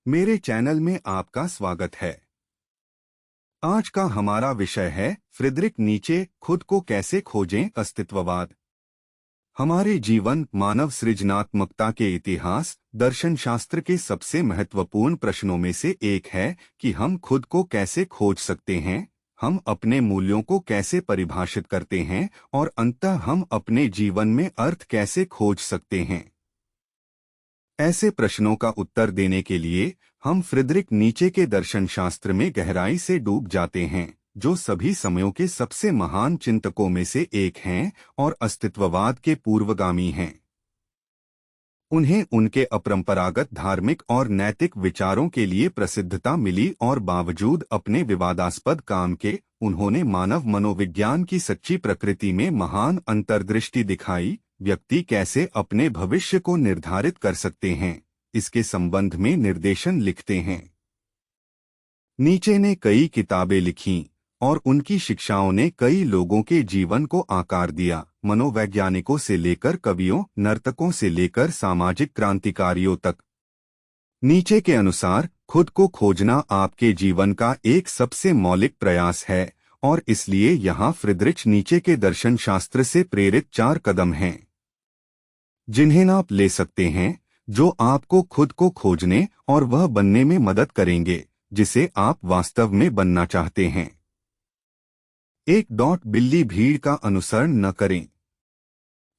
मेरे चैनल में आपका स्वागत है। आज का हमारा विषय है फ्रीडरिक नीचे, खुद को कैसे खोजें, अस्तित्ववाद। हमारे जीवन, मानव सृजनात्मकता के इतिहास, दर्शन शास्त्र के सबसे महत्वपूर्ण प्रश्नों में से एक है कि हम खुद को कैसे खोज सकते हैं, हम अपने मूल्यों को कैसे परिभाषित करते हैं और अंततः हम अपने जीवन में अर्थ कैसे खोज सकते हैं। ऐसे प्रश्नों का उत्तर देने के लिए हम फ्रीडरिक नीचे के दर्शन शास्त्र में गहराई से डूब जाते हैं, जो सभी समयों के सबसे महान चिंतकों में से एक हैं और अस्तित्ववाद के पूर्वगामी हैं। उन्हें उनके अपरंपरागत धार्मिक और नैतिक विचारों के लिए प्रसिद्धता मिली और बावजूद अपने विवादास्पद काम के, उन्होंने मानव मनोविज्ञान की सच्ची प्रकृति में महान अंतर्दृष्टि दिखाई। व्यक्ति कैसे अपने भविष्य को निर्धारित कर सकते हैं, इसके संबंध में निर्देशन लिखते हैं। नीचे ने कई किताबें लिखीं और उनकी शिक्षाओं ने कई लोगों के जीवन को आकार दिया, मनोवैज्ञानिकों से लेकर कवियों, नर्तकों से लेकर सामाजिक क्रांतिकारियों तक। नीचे के अनुसार खुद को खोजना आपके जीवन का एक सबसे मौलिक प्रयास है और इसलिए यहाँ फ्रीडरिक नीचे के दर्शन शास्त्र से प्रेरित 4 कदम हैं जिन्हें आप ले सकते हैं, जो आपको खुद को खोजने और वह बनने में मदद करेंगे जिसे आप वास्तव में बनना चाहते हैं। 1. बिल्ली भीड़ का अनुसरण न करें।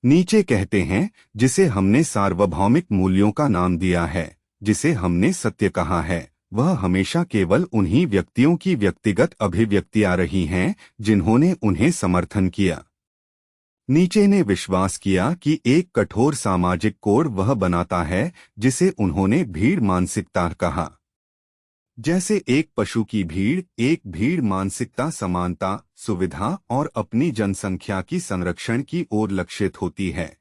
नीचे कहते हैं, जिसे हमने सार्वभौमिक मूल्यों का नाम दिया है, जिसे हमने सत्य कहा है, वह हमेशा केवल उन्हीं व्यक्तियों की व्यक्तिगत अभिव्यक्तियां रही हैं जिन्होंने उन्हें समर्थन किया। नीचे ने विश्वास किया कि एक कठोर सामाजिक कोड वह बनाता है जिसे उन्होंने भीड़ मानसिकता कहा। जैसे एक पशु की भीड़, एक भीड़ मानसिकता समानता, सुविधा और अपनी जनसंख्या की संरक्षण की ओर लक्षित होती है,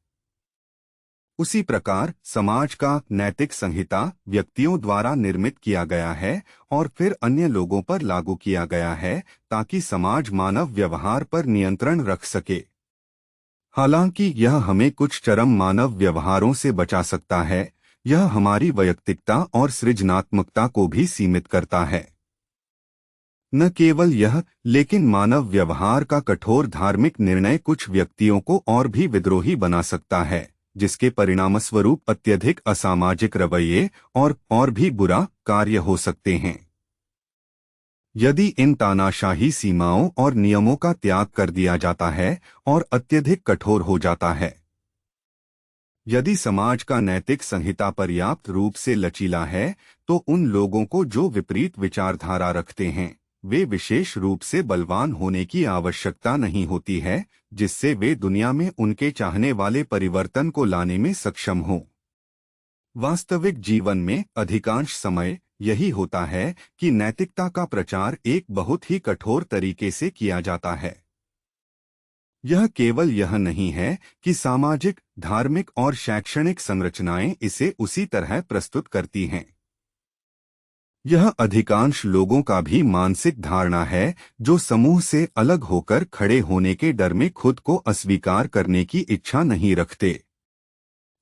उसी प्रकार समाज का नैतिक संहिता व्यक्तियों द्वारा निर्मित किया गया है और फिर अन्य लोगों पर लागू किया गया है ताकि समाज मानव व्यवहार पर नियंत्रण रख सके। हालांकि यह हमें कुछ चरम मानव व्यवहारों से बचा सकता है, यह हमारी वैयक्तिकता और सृजनात्मकता को भी सीमित करता है। न केवल यह, लेकिन मानव व्यवहार का कठोर धार्मिक निर्णय कुछ व्यक्तियों को और भी विद्रोही बना सकता है, जिसके परिणामस्वरूप अत्यधिक असामाजिक रवैये और भी बुरा कार्य हो सकते हैं। यदि इन तानाशाही सीमाओं और नियमों का त्याग कर दिया जाता है और अत्यधिक कठोर हो जाता है, यदि समाज का नैतिक संहिता पर्याप्त रूप से लचीला है, तो उन लोगों को जो विपरीत विचारधारा रखते हैं, वे विशेष रूप से बलवान होने की आवश्यकता नहीं होती है जिससे वे दुनिया में उनके चाहने वाले परिवर्तन को लाने में सक्षम हों। वास्तविक जीवन में अधिकांश समय यही होता है कि नैतिकता का प्रचार एक बहुत ही कठोर तरीके से किया जाता है। यह केवल यह नहीं है कि सामाजिक, धार्मिक और शैक्षणिक संरचनाएं इसे उसी तरह प्रस्तुत करती हैं। यह अधिकांश लोगों का भी मानसिक धारणा है जो समूह से अलग होकर खड़े होने के डर में खुद को अस्वीकार करने की इच्छा नहीं रखते।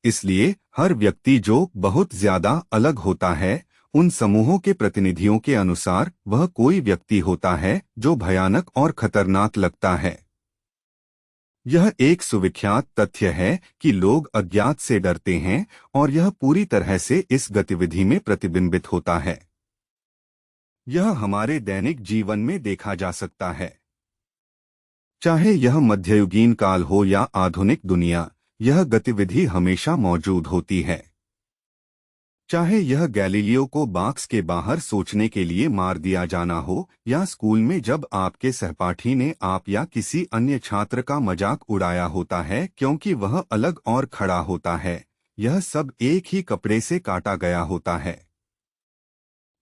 इसलिए हर व्यक्ति जो बहुत ज्यादा अलग होता है, उन समूहों के प्रतिनिधियों के अनुसार वह कोई व्यक्ति होता है जो भयानक और खतरनाक लगता है। यह एक सुविख्यात तथ्य है कि लोग अज्ञात से डरते हैं और यह पूरी तरह से इस गतिविधि में प्रतिबिंबित होता है। यह हमारे दैनिक जीवन में देखा जा सकता है। चाहे यह मध्ययुगीन काल हो या आधुनिक दुनिया, यह गतिविधि हमेशा मौजूद होती है। चाहे यह गैलीलियो को बॉक्स के बाहर सोचने के लिए मार दिया जाना हो या स्कूल में जब आपके सहपाठी ने आप या किसी अन्य छात्र का मजाक उड़ाया होता है क्योंकि वह अलग और खड़ा होता है, यह सब एक ही कपड़े से काटा गया होता है।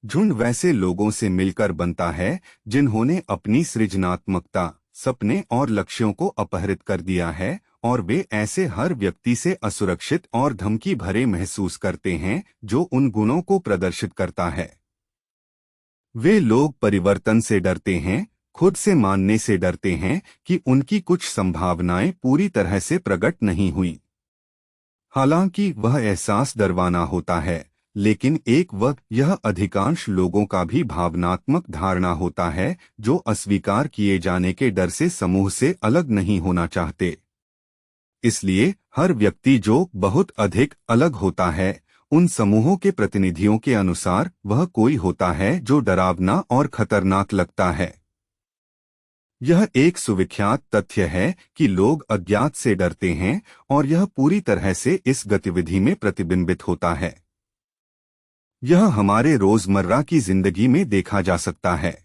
झुंड वैसे लोगों से मिलकर बनता है जिन्होंने अपनी सृजनात्मकता, सपने और लक्ष्यों को अपहरित कर दिया है और वे ऐसे हर व्यक्ति से असुरक्षित और धमकी भरे महसूस करते हैं जो उन गुणों को प्रदर्शित करता है। वे लोग परिवर्तन से डरते हैं, खुद से मानने से डरते हैं कि उनकी कुछ संभावनाएं पूरी तरह से प्रकट नहीं हुई। हालांकि वह एहसास डरवाना होता है, लेकिन एक वक्त यह अधिकांश लोगों का भी भावनात्मक धारणा होता है, जो अस्वीकार किए जाने के डर से समूह से अलग नहीं होना चाहते। इसलिए हर व्यक्ति जो बहुत अधिक अलग होता है, उन समूहों के प्रतिनिधियों के अनुसार वह कोई होता है जो डरावना और खतरनाक लगता है। यह एक सुविख्यात तथ्य है कि लोग अज्ञात से डरते हैं और यह पूरी तरह से इस गतिविधि में प्रतिबिंबित होता है। यह हमारे रोजमर्रा की जिंदगी में देखा जा सकता है।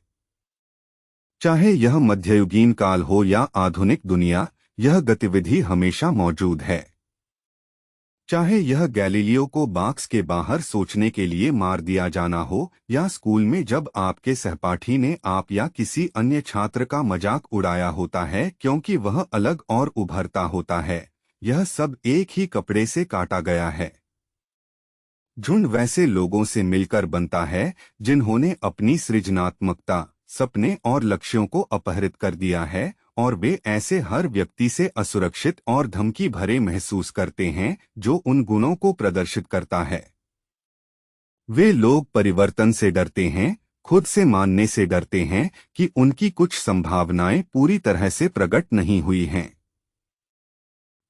चाहे यह मध्ययुगीन काल हो या आधुनिक दुनिया, यह गतिविधि हमेशा मौजूद है। चाहे यह गैलीलियो को बॉक्स के बाहर सोचने के लिए मार दिया जाना हो, या स्कूल में जब आपके सहपाठी ने आप या किसी अन्य छात्र का मजाक उड़ाया होता है क्योंकि वह अलग और उभरता होता है, यह सब एक ही कपड़े से काटा गया है। झुंड वैसे लोगों से मिलकर बनता है जिन्होंने अपनी सृजनात्मकता, सपने और लक्ष्यों को अपहरित कर दिया है, और वे ऐसे हर व्यक्ति से असुरक्षित और धमकी भरे महसूस करते हैं जो उन गुणों को प्रदर्शित करता है। वे लोग परिवर्तन से डरते हैं, खुद से मानने से डरते हैं कि उनकी कुछ संभावनाएं पूरी तरह से प्रकट नहीं हुई हैं।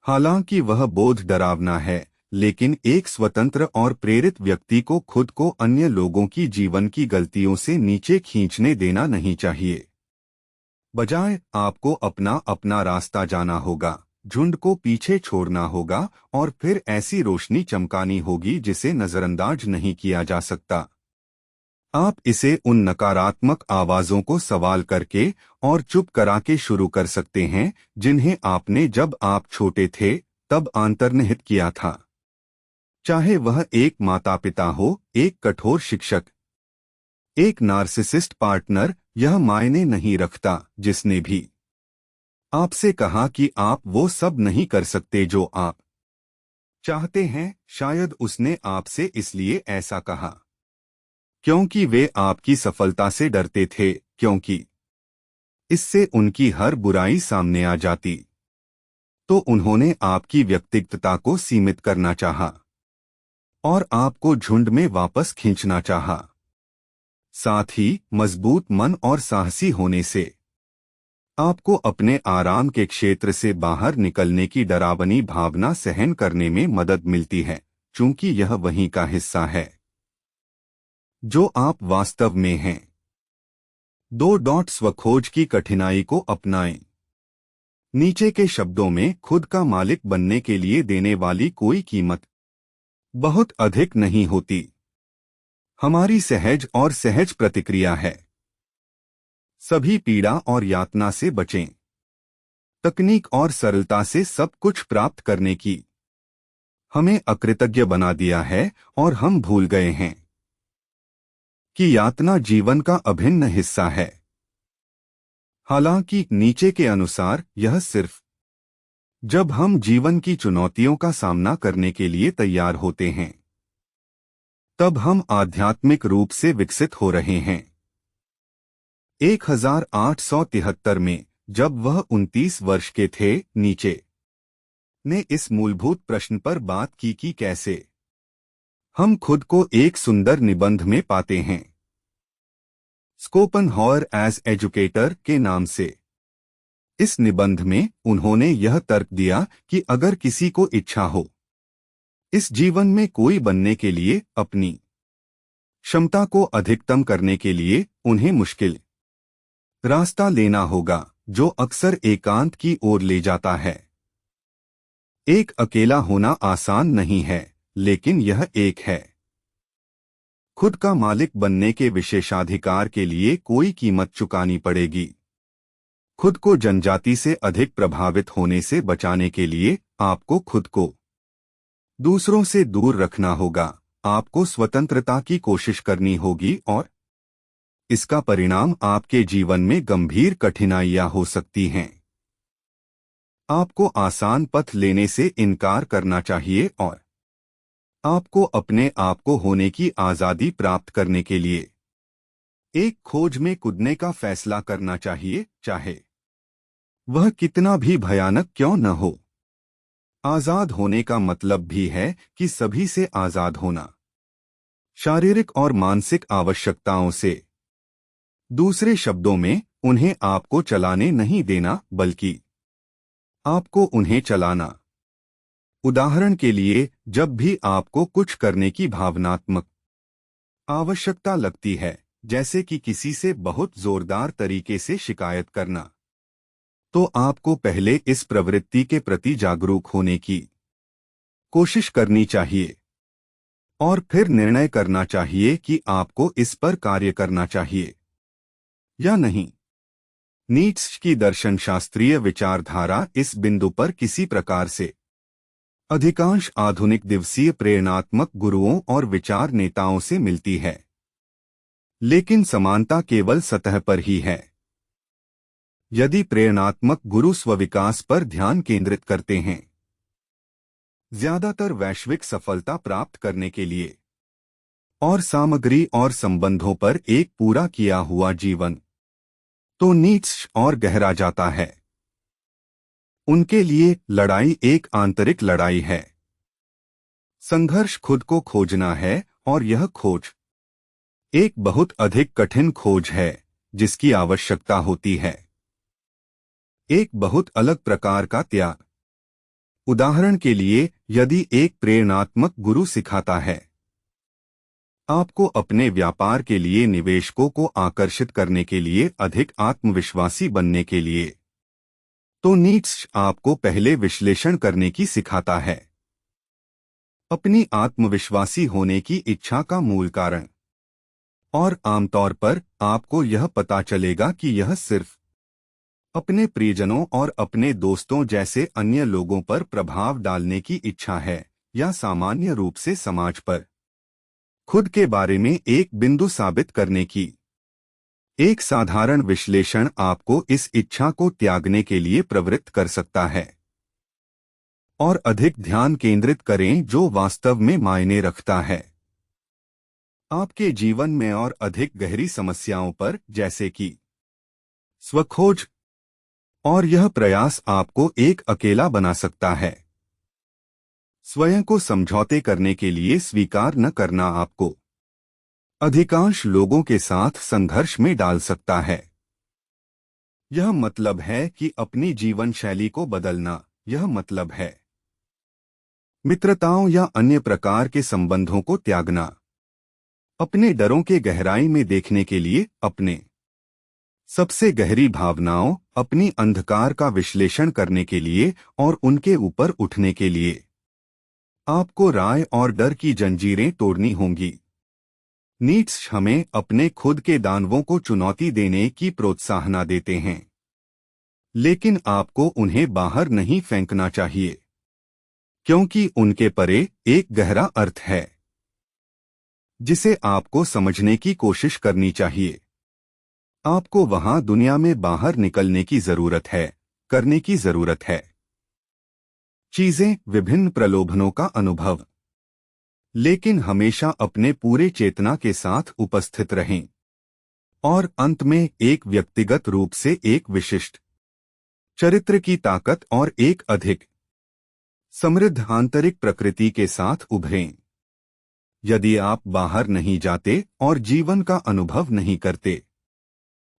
हालांकि वह बोध डरावना है, लेकिन एक स्वतंत्र और प्रेरित व्यक्ति को खुद को अन्य लोगों की जीवन की गलतियों से नीचे खींचने देना नहीं चाहिए। बजाय आपको अपना अपना रास्ता जाना होगा, झुंड को पीछे छोड़ना होगा और फिर ऐसी रोशनी चमकानी होगी जिसे नजरअंदाज नहीं किया जा सकता। आप इसे उन नकारात्मक आवाजों को सवाल करके और चुप करा के शुरू कर सकते हैं जिन्हें आपने जब आप छोटे थे तब अंतर्निहित किया था। चाहे वह एक माता पिता हो, एक कठोर शिक्षक, एक नार्सिसिस्ट पार्टनर, यह मायने नहीं रखता जिसने भी आपसे कहा कि आप वो सब नहीं कर सकते जो आप चाहते हैं। शायद उसने आपसे इसलिए ऐसा कहा क्योंकि वे आपकी सफलता से डरते थे, क्योंकि इससे उनकी हर बुराई सामने आ जाती। तो उन्होंने आपकी व्यक्तिगतता को सीमित करना चाहा और आपको झुंड में वापस खींचना चाहा। साथ ही मजबूत मन और साहसी होने से आपको अपने आराम के क्षेत्र से बाहर निकलने की डरावनी भावना सहन करने में मदद मिलती है, चूंकि यह वहीं का हिस्सा है जो आप वास्तव में हैं। 2 स्वखोज की कठिनाई को अपनाएं। नीचे के शब्दों में खुद का मालिक बनने के लिए देने वाली कोई कीमत बहुत अधिक नहीं होती। हमारी सहज और सहज प्रतिक्रिया है सभी पीड़ा और यातना से बचें। तकनीक और सरलता से सब कुछ प्राप्त करने की हमें अकृतज्ञ बना दिया है और हम भूल गए हैं कि यातना जीवन का अभिन्न हिस्सा है। हालांकि नीचे के अनुसार यह सिर्फ जब हम जीवन की चुनौतियों का सामना करने के लिए तैयार होते हैं तब हम आध्यात्मिक रूप से विकसित हो रहे हैं। 1873 में जब वह 29 वर्ष के थे, नीचे ने इस मूलभूत प्रश्न पर बात की कि कैसे हम खुद को एक सुंदर निबंध में पाते हैं, स्कोपेनहावर एज एजुकेटर के नाम से। इस निबंध में उन्होंने यह तर्क दिया कि अगर किसी को इच्छा हो इस जीवन में कोई बनने के लिए, अपनी क्षमता को अधिकतम करने के लिए उन्हें मुश्किल रास्ता लेना होगा जो अक्सर एकांत की ओर ले जाता है। एक अकेला होना आसान नहीं है, लेकिन यह एक है। खुद का मालिक बनने के विशेषाधिकार के लिए कोई कीमत चुकानी पड़ेगी। खुद को जनजाति से अधिक प्रभावित होने से बचाने के लिए आपको खुद को दूसरों से दूर रखना होगा। आपको स्वतंत्रता की कोशिश करनी होगी और इसका परिणाम आपके जीवन में गंभीर कठिनाइयां हो सकती हैं। आपको आसान पथ लेने से इनकार करना चाहिए और आपको अपने आप को होने की आजादी प्राप्त करने के लिए एक खोज में कूदने का फैसला करना चाहिए, चाहे वह कितना भी भयानक क्यों न हो। आजाद होने का मतलब भी है कि सभी से आजाद होना। शारीरिक और मानसिक आवश्यकताओं से। दूसरे शब्दों में, उन्हें आपको चलाने नहीं देना, बल्कि आपको उन्हें चलाना। उदाहरण के लिए, जब भी आपको कुछ करने की भावनात्मक आवश्यकता लगती है, जैसे कि किसी से बहुत जोरदार तरीके से शिकायत करना, तो आपको पहले इस प्रवृत्ति के प्रति जागरूक होने की कोशिश करनी चाहिए और फिर निर्णय करना चाहिए कि आपको इस पर कार्य करना चाहिए या नहीं। नीट्शे की दर्शनशास्त्रीय विचारधारा इस बिंदु पर किसी प्रकार से अधिकांश आधुनिक दिवसीय प्रेरणात्मक गुरुओं और विचार नेताओं से मिलती है, लेकिन समानता केवल सतह पर ही है। यदि प्रेरणात्मक गुरु स्वविकास पर ध्यान केंद्रित करते हैं, ज्यादातर वैश्विक सफलता प्राप्त करने के लिए, और सामग्री और संबंधों पर एक पूरा किया हुआ जीवन, तो नीट्शे और गहरा जाता है। उनके लिए लड़ाई एक आंतरिक लड़ाई है। संघर्ष खुद को खोजना है, और यह खोज एक बहुत अधिक कठिन खोज है जिसकी आवश्यकता होती है एक बहुत अलग प्रकार का त्याग। उदाहरण के लिए, यदि एक प्रेरणात्मक गुरु सिखाता है आपको अपने व्यापार के लिए निवेशकों को आकर्षित करने के लिए अधिक आत्मविश्वासी बनने के लिए, तो नीट्शे आपको पहले विश्लेषण करने की सिखाता है, अपनी आत्मविश्वासी होने की इच्छा का मूल कारण। और आमतौर पर आपको यह पता चलेगा कि यह सिर्फ अपने प्रियजनों और अपने दोस्तों जैसे अन्य लोगों पर प्रभाव डालने की इच्छा है, या सामान्य रूप से समाज पर खुद के बारे में एक बिंदु साबित करने की। एक साधारण विश्लेषण आपको इस इच्छा को त्यागने के लिए प्रवृत्त कर सकता है और अधिक ध्यान केंद्रित करें जो वास्तव में मायने रखता है आपके जीवन में, और अधिक गहरी समस्याओं पर, जैसे कि स्वखोज। और यह प्रयास आपको एक अकेला बना सकता है। स्वयं को समझौते करने के लिए स्वीकार न करना आपको अधिकांश लोगों के साथ संघर्ष में डाल सकता है। यह मतलब है कि अपनी जीवन शैली को बदलना, यह मतलब है मित्रताओं या अन्य प्रकार के संबंधों को त्यागना, अपने डरों के गहराई में देखने के लिए, अपने सबसे गहरी भावनाओं, अपनी अंधकार का विश्लेषण करने के लिए और उनके ऊपर उठने के लिए आपको राय और डर की जंजीरें तोड़नी होंगी। नीट्शे हमें अपने खुद के दानवों को चुनौती देने की प्रोत्साहना देते हैं, लेकिन आपको उन्हें बाहर नहीं फेंकना चाहिए, क्योंकि उनके परे एक गहरा अर्थ है जिसे आपको समझने की कोशिश करनी चाहिए। आपको वहां दुनिया में बाहर निकलने की जरूरत है, करने की जरूरत है चीजें, विभिन्न प्रलोभनों का अनुभव, लेकिन हमेशा अपने पूरे चेतना के साथ उपस्थित रहें और अंत में एक व्यक्तिगत रूप से एक विशिष्ट चरित्र की ताकत और एक अधिक समृद्ध आंतरिक प्रकृति के साथ उभरें। यदि आप बाहर नहीं जाते और जीवन का अनुभव नहीं करते,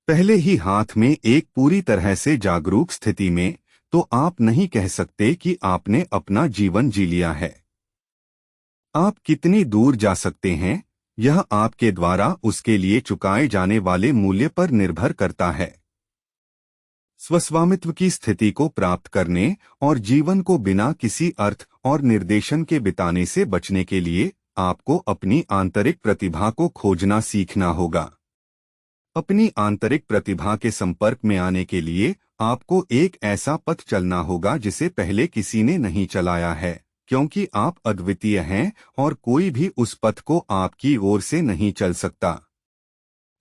पहले ही हाथ में एक पूरी तरह से जागरूक स्थिति में, तो आप नहीं कह सकते कि आपने अपना जीवन जी लिया है। आप कितनी दूर जा सकते हैं, यह आपके द्वारा उसके लिए चुकाए जाने वाले मूल्य पर निर्भर करता है। स्वस्वामित्व की स्थिति को प्राप्त करने और जीवन को बिना किसी अर्थ और निर्देशन के बिताने से बचने के लिए आपको अपनी आंतरिक प्रतिभा को खोजना सीखना होगा। अपनी आंतरिक प्रतिभा के संपर्क में आने के लिए आपको एक ऐसा पथ चलना होगा जिसे पहले किसी ने नहीं चलाया है, क्योंकि आप अद्वितीय हैं और कोई भी उस पथ को आपकी ओर से नहीं चल सकता।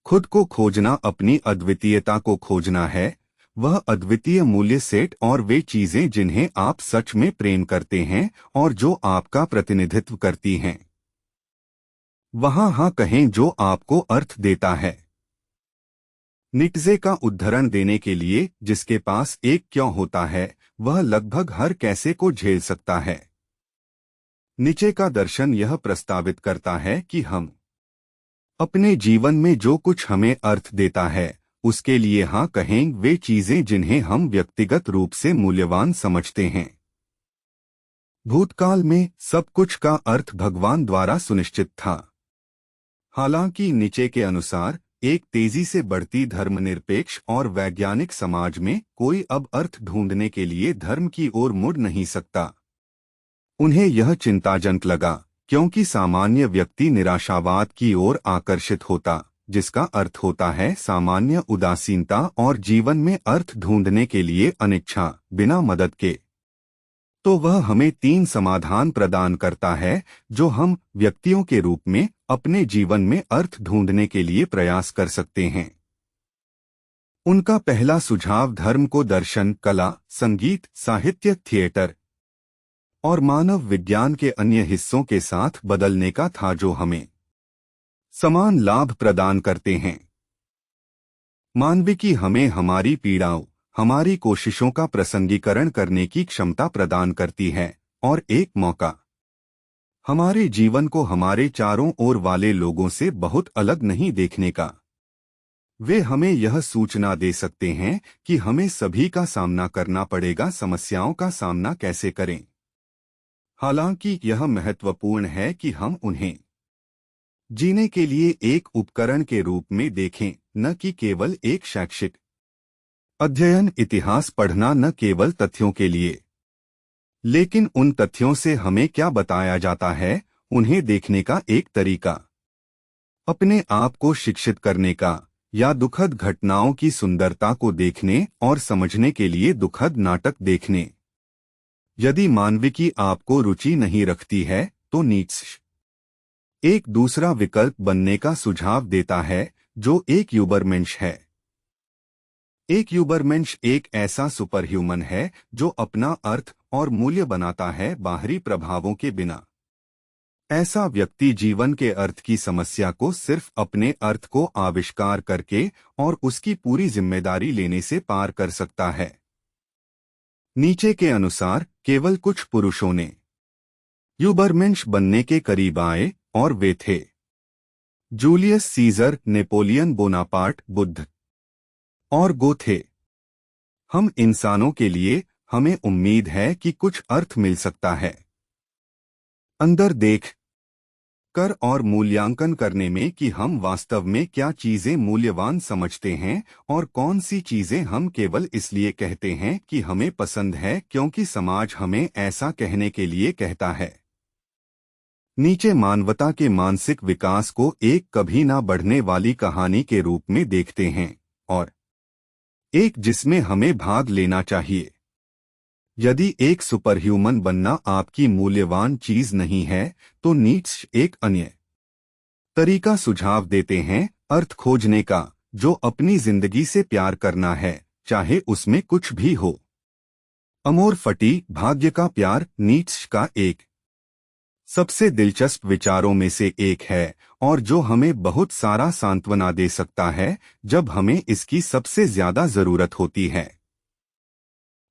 खुद को खोजना अपनी अद्वितीयता को खोजना है, वह अद्वितीय मूल्य सेट और वे चीजें जिन्हें आप सच में प्रेम करते हैं और जो आपका प्रतिनिधित्व करती हैं। वहां हाँ कहें जो आपको अर्थ देता है। नीट्शे का उद्धरण देने के लिए, जिसके पास एक क्यों होता है, वह लगभग हर कैसे को झेल सकता है। नीचे का दर्शन यह प्रस्तावित करता है कि हम अपने जीवन में जो कुछ हमें अर्थ देता है उसके लिए हाँ कहें वे चीजें जिन्हें हम व्यक्तिगत रूप से मूल्यवान समझते हैं। भूतकाल में सब कुछ का अर्थ भगवान द्वारा सुनिश्चित था। हालांकि नीचे के अनुसार एक तेजी से बढ़ती धर्मनिरपेक्ष और वैज्ञानिक समाज में कोई अब अर्थ ढूंढने के लिए धर्म की ओर मुड़ नहीं सकता। उन्हें यह चिंताजनक लगा क्योंकि सामान्य व्यक्ति निराशावाद की ओर आकर्षित होता, जिसका अर्थ होता है सामान्य उदासीनता और जीवन में अर्थ ढूंढने के लिए अनिच्छा बिना मदद के। तो वह हमें 3 समाधान प्रदान करता है जो हम व्यक्तियों के रूप में अपने जीवन में अर्थ ढूंढने के लिए प्रयास कर सकते हैं। उनका पहला सुझाव धर्म को दर्शन, कला, संगीत, साहित्य, थिएटर और मानव विज्ञान के अन्य हिस्सों के साथ बदलने का था जो हमें समान लाभ प्रदान करते हैं। मानविकी हमें हमारी पीड़ाओं, हमारी कोशिशों का प्रसंगीकरण करने की क्षमता प्रदान करती है और एक मौका हमारे जीवन को हमारे चारों ओर वाले लोगों से बहुत अलग नहीं देखने का। वे हमें यह सूचना दे सकते हैं कि हमें सभी का सामना करना पड़ेगा, समस्याओं का सामना कैसे करें। हालांकि यह महत्वपूर्ण है कि हम उन्हें जीने के लिए एक उपकरण के रूप में देखें, न कि केवल एक शैक्षिक अध्ययन। इतिहास पढ़ना न केवल तथ्यों के लिए, लेकिन उन तथ्यों से हमें क्या बताया जाता है उन्हें देखने का एक तरीका। अपने आप को शिक्षित करने का या दुखद घटनाओं की सुंदरता को देखने और समझने के लिए दुखद नाटक देखने। यदि मानविकी आपको रुचि नहीं रखती है तो नीत्शे एक दूसरा विकल्प बनने का सुझाव देता है जो एक यूबरमेंश है। एक यूबरमेंश एक ऐसा सुपरह्यूमन है जो अपना अर्थ और मूल्य बनाता है बाहरी प्रभावों के बिना। ऐसा व्यक्ति जीवन के अर्थ की समस्या को सिर्फ अपने अर्थ को आविष्कार करके और उसकी पूरी जिम्मेदारी लेने से पार कर सकता है। नीचे के अनुसार केवल कुछ पुरुषों ने यूबरमेंश बनने के करीब आए और वे थे Julius Caesar, Napoleon Bonaparte, Buddha और गोथे। हम इंसानों के लिए हमें उम्मीद है कि कुछ अर्थ मिल सकता है। अंदर देख कर और मूल्यांकन करने में कि हम वास्तव में क्या चीजें मूल्यवान समझते हैं और कौन सी चीजें हम केवल इसलिए कहते हैं कि हमें पसंद है क्योंकि समाज हमें ऐसा कहने के लिए कहता है। नीचे मानवता के मानसिक विकास को एक कभी ना बढ़ने वाली कहानी के रूप में देखते हैं और एक जिसमें हमें भाग लेना चाहिए। यदि एक सुपरह्यूमन बनना आपकी मूल्यवान चीज नहीं है तो नीत्शे एक अन्य तरीका सुझाव देते हैं अर्थ खोजने का, जो अपनी जिंदगी से प्यार करना है चाहे उसमें कुछ भी हो। अमोर फटी, भाग्य का प्यार नीत्शे का एक सबसे दिलचस्प विचारों में से एक है और जो हमें बहुत सारा सांत्वना दे सकता है जब हमें इसकी सबसे ज्यादा जरूरत होती है।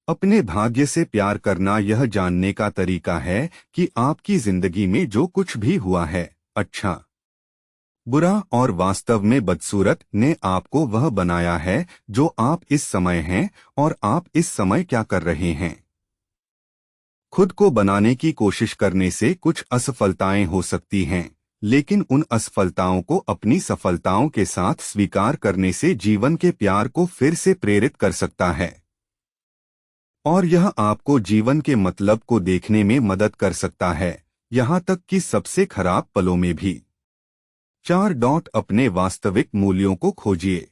अपने भाग्य से प्यार करना यह जानने का तरीका है कि आपकी जिंदगी में जो कुछ भी हुआ है, अच्छा, बुरा और वास्तव में बदसूरत, ने आपको वह बनाया है जो आप इस समय हैं और आप इस समय क्या कर रहे हैं। खुद को बनाने की कोशिश करने से कुछ असफलताएं हो सकती हैं, लेकिन उन असफलताओं को अपनी सफलताओं के साथ स्वीकार करने से जीवन के प्यार को फिर से प्रेरित कर सकता है और यह आपको जीवन के मतलब को देखने में मदद कर सकता है, यहाँ तक कि सबसे खराब पलों में भी। 4. अपने वास्तविक मूल्यों को खोजिए।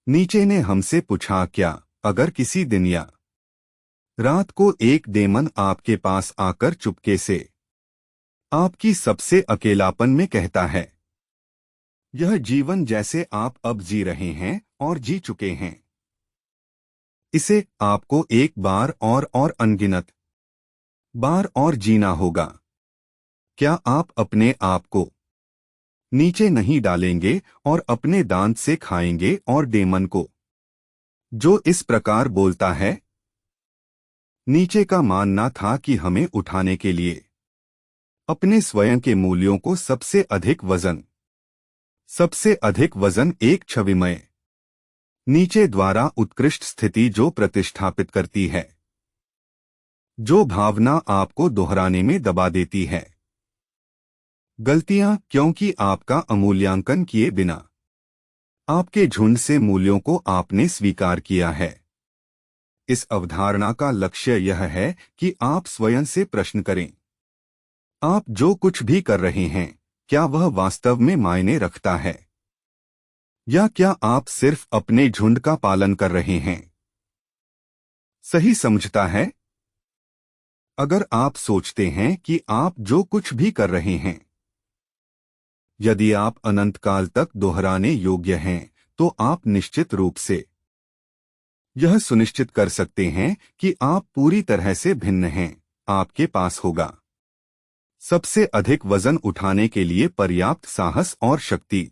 नीचे ने हमसे पूछा, क्या अगर किसी दिन या रात को एक डेमन आपके पास आकर चुपके से आपकी सबसे अकेलापन में कहता है, यह जीवन जैसे आप अब जी रहे हैं और जी चुके हैं, इसे आपको एक बार और अनगिनत बार और जीना होगा, क्या आप अपने आप को नीचे नहीं डालेंगे और अपने दांत से खाएंगे और डेमन को जो इस प्रकार बोलता है। नीचे का मानना था कि हमें उठाने के लिए अपने स्वयं के मूल्यों को सबसे अधिक वजन सबसे अधिक वजन एक छविमय नीचे द्वारा उत्कृष्ट स्थिति जो प्रतिष्ठापित करती है, जो भावना आपको दोहराने में दबा देती है। गलतियां क्योंकि आपका अमूल्यांकन किए बिना आपके झुंड से मूल्यों को आपने स्वीकार किया है। इस अवधारणा का लक्ष्य यह है कि आप स्वयं से प्रश्न करें, आप जो कुछ भी कर रहे हैं क्या वह वास्तव में मायने रखता है, या क्या आप सिर्फ अपने झुंड का पालन कर रहे हैं। सही समझता है? अगर आप सोचते हैं कि आप जो कुछ भी कर रहे हैं यदि आप अनंत काल तक दोहराने योग्य हैं, तो आप निश्चित रूप से यह सुनिश्चित कर सकते हैं कि आप पूरी तरह से भिन्न हैं। आपके पास होगा सबसे अधिक वजन उठाने के लिए पर्याप्त साहस और शक्ति।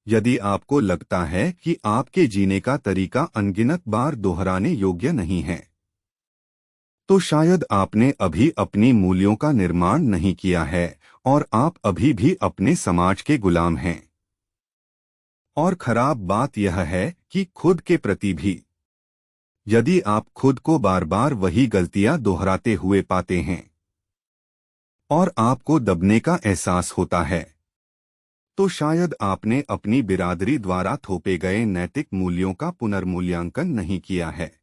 यदि आपको लगता है कि आपके जीने का तरीका अनगिनत बार दोहराने योग्य नहीं है, तो शायद आपने अभी अपनी मूल्यों का निर्माण नहीं किया है और आप अभी भी अपने समाज के गुलाम हैं। और खराब बात यह है कि खुद के प्रति भी यदि आप खुद को बार बार वही गलतियां दोहराते हुए पाते हैं और आपको दबने का एहसास होता है, तो शायद आपने अपनी बिरादरी द्वारा थोपे गए नैतिक मूल्यों का पुनर्मूल्यांकन नहीं किया है।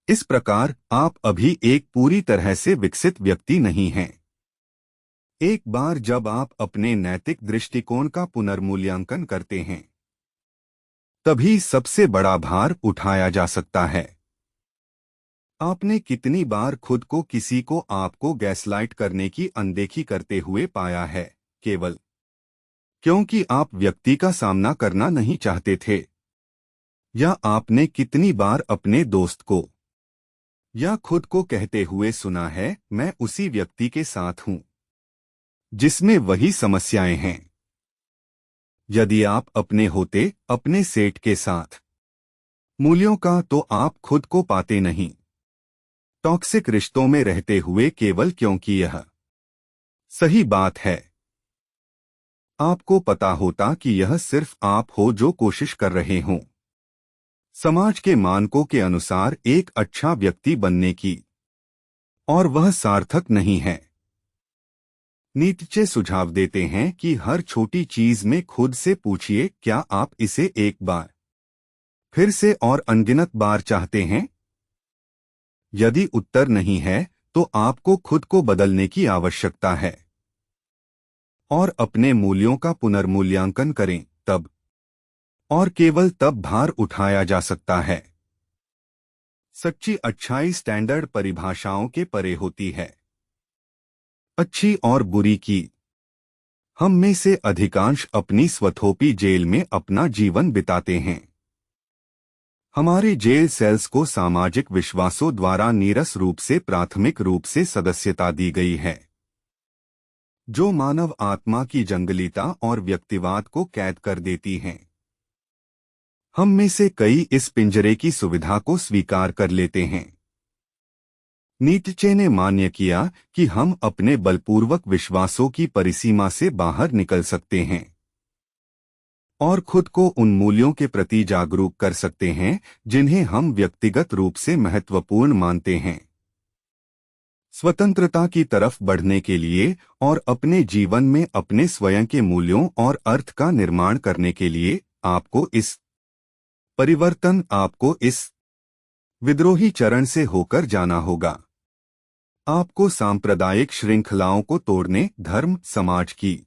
इस प्रकार आप अभी एक पूरी तरह से विकसित व्यक्ति नहीं हैं। एक बार जब आप अपने नैतिक दृष्टिकोण का पुनर्मूल्यांकन करते हैं, तभी सबसे बड़ा भार उठाया जा सकता है। आपने कितनी बार खुद को किसी को आपको गैसलाइट करने की अनदेखी करते हुए पाया है, केवल क्योंकि आप व्यक्ति का सामना करना नहीं चाहते थे? या आपने कितनी बार अपने दोस्त को या खुद को कहते हुए सुना है, मैं उसी व्यक्ति के साथ हूं जिसमें वही समस्याएं हैं। यदि आप अपने होते अपने सेट के साथ मूल्यों का, तो आप खुद को पाते नहीं। टॉक्सिक रिश्तों में रहते हुए केवल क्योंकि यह सही बात है। आपको पता होता कि यह सिर्फ आप हो जो कोशिश कर रहे हों समाज के मानकों के अनुसार एक अच्छा व्यक्ति बनने की, और वह सार्थक नहीं है। नीत्शे सुझाव देते हैं कि हर छोटी चीज में खुद से पूछिए, क्या आप इसे एक बार फिर से और अनगिनत बार चाहते हैं? यदि उत्तर नहीं है, तो आपको खुद को बदलने की आवश्यकता है और अपने मूल्यों का पुनर्मूल्यांकन करें। तब और केवल तब भार उठाया जा सकता है। सच्ची अच्छाई स्टैंडर्ड परिभाषाओं के परे होती है। अच्छी और बुरी की हम में से अधिकांश अपनी स्वथोपी जेल में अपना जीवन बिताते हैं। हमारे जेल सेल्स को सामाजिक विश्वासों द्वारा नीरस रूप से प्राथमिक रूप से सदस्यता दी गई है, जो मानव आत्मा की जंगलीता और व्यक्तिवाद को कैद कर देती हैं। हम में से कई इस पिंजरे की सुविधा को स्वीकार कर लेते हैं। नीत्शे ने मान्य किया कि हम अपने बलपूर्वक विश्वासों की परिसीमा से बाहर निकल सकते हैं और खुद को उन मूल्यों के प्रति जागरूक कर सकते हैं जिन्हें हम व्यक्तिगत रूप से महत्वपूर्ण मानते हैं। स्वतंत्रता की तरफ बढ़ने के लिए और अपने जीवन में अपने स्वयं के मूल्यों और अर्थ का निर्माण करने के लिए आपको इस विद्रोही चरण से होकर जाना होगा। आपको सांप्रदायिक श्रृंखलाओं को तोड़ने, धर्म, समाज की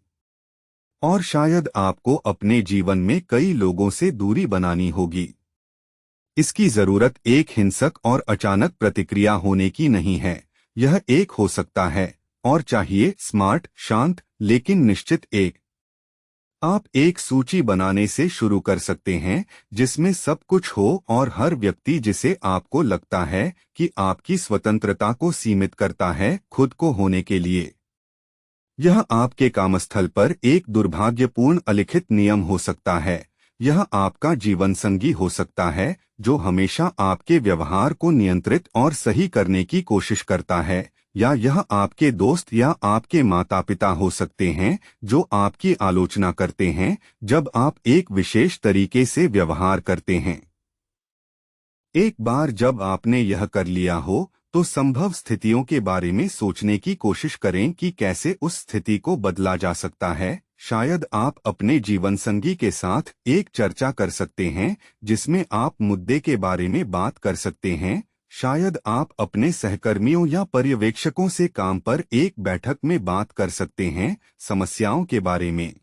और शायद आपको अपने जीवन में कई लोगों से दूरी बनानी होगी। इसकी जरूरत एक हिंसक और अचानक प्रतिक्रिया होने की नहीं है। यह एक हो सकता है और चाहिए स्मार्ट, शांत, लेकिन निश्चित आप एक सूची बनाने से शुरू कर सकते हैं जिसमें सब कुछ हो और हर व्यक्ति जिसे आपको लगता है कि आपकी स्वतंत्रता को सीमित करता है खुद को होने के लिए। यह आपके कामस्थल पर एक दुर्भाग्यपूर्ण अलिखित नियम हो सकता है। यह आपका जीवन संगी हो सकता है जो हमेशा आपके व्यवहार को नियंत्रित और सही करने की कोशिश करता है, या यह आपके दोस्त या आपके माता पिता हो सकते हैं जो आपकी आलोचना करते हैं जब आप एक विशेष तरीके से व्यवहार करते हैं। एक बार जब आपने यह कर लिया हो तो संभव स्थितियों के बारे में सोचने की कोशिश करें कि कैसे उस स्थिति को बदला जा सकता है। शायद आप अपने जीवनसंगी के साथ एक चर्चा कर सकते हैं जिसमें आप मुद्दे के बारे में बात कर सकते हैं। शायद आप अपने सहकर्मियों या पर्यवेक्षकों से काम पर एक बैठक में बात कर सकते हैं समस्याओं के बारे में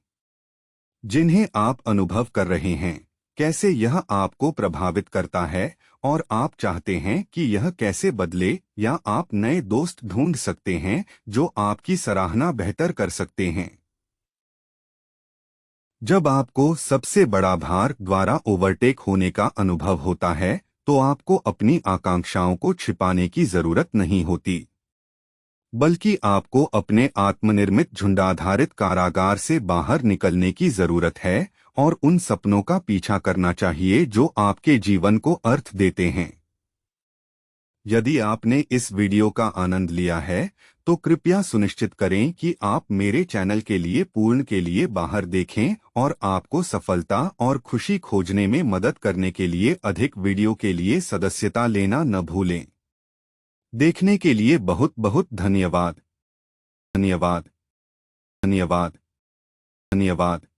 जिन्हें आप अनुभव कर रहे हैं, कैसे यह आपको प्रभावित करता है और आप चाहते हैं कि यह कैसे बदले, या आप नए दोस्त ढूंढ सकते हैं जो आपकी सराहना बेहतर कर सकते हैं। जब आपको सबसे बड़ा भार द्वारा ओवरटेक होने का अनुभव होता है तो आपको अपनी आकांक्षाओं को छिपाने की जरूरत नहीं होती, बल्कि आपको अपने आत्मनिर्मित झुंडाधारित कारागार से बाहर निकलने की जरूरत है और उन सपनों का पीछा करना चाहिए जो आपके जीवन को अर्थ देते हैं। यदि आपने इस वीडियो का आनंद लिया है तो कृपया सुनिश्चित करें कि आप मेरे चैनल के लिए पूर्ण के लिए बाहर देखें और आपको सफलता और खुशी खोजने में मदद करने के लिए अधिक वीडियो के लिए सदस्यता लेना न भूलें। देखने के लिए बहुत बहुत धन्यवाद। धन्यवाद। धन्यवाद। धन्यवाद।